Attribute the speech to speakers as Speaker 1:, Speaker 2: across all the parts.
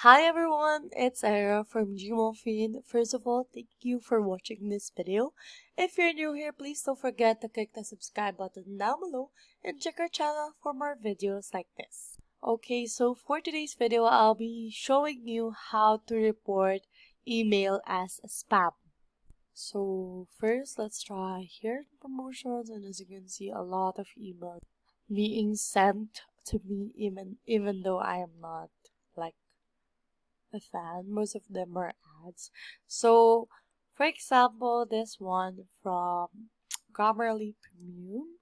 Speaker 1: Hi everyone, it's Ira from gmailfiend. First of all, thank you for watching this video. If you're new here, please don't forget to click the subscribe button down below and check our channel for more videos like this. Okay, so for today's video, I'll be showing you how to report email as spam. So first, let's try here promotions, and as you can see, a lot of emails being sent to me even though I am not like a fan. Most of them are ads. So for example, this one from Grammarly Premium.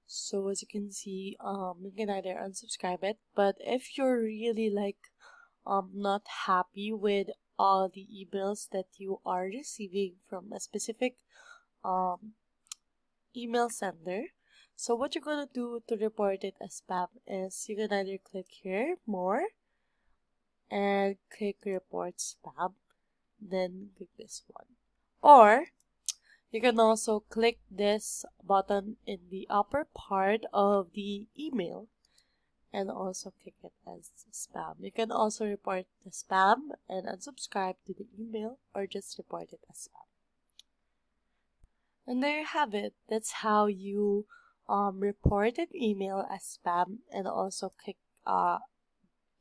Speaker 1: So as you can see, you can either unsubscribe it, but if you're really not happy with all the emails that you are receiving from a specific um email sender, so what you're gonna do to report it as spam is you can either click here more and click report spam, then click this one, or you can also click this button in the upper part of the email and also click it as spam. You can also report the spam and unsubscribe to the email, or just report it as spam. And there you have it. That's how you report an email as spam and also click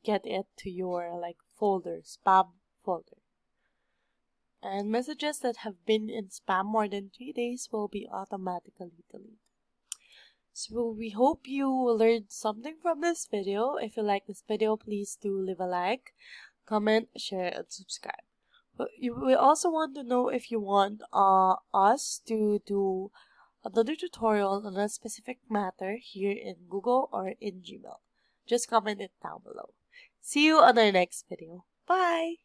Speaker 1: get it to your folder, spam folder. And messages that have been in spam more than 3 days will be automatically deleted. So we hope you learned something from this video. If you like this video, please do leave a like, comment, share, and subscribe. But we also want to know if you want us to do another tutorial on a specific matter here in Google or in Gmail. Just comment it down below. See you on our next video. Bye!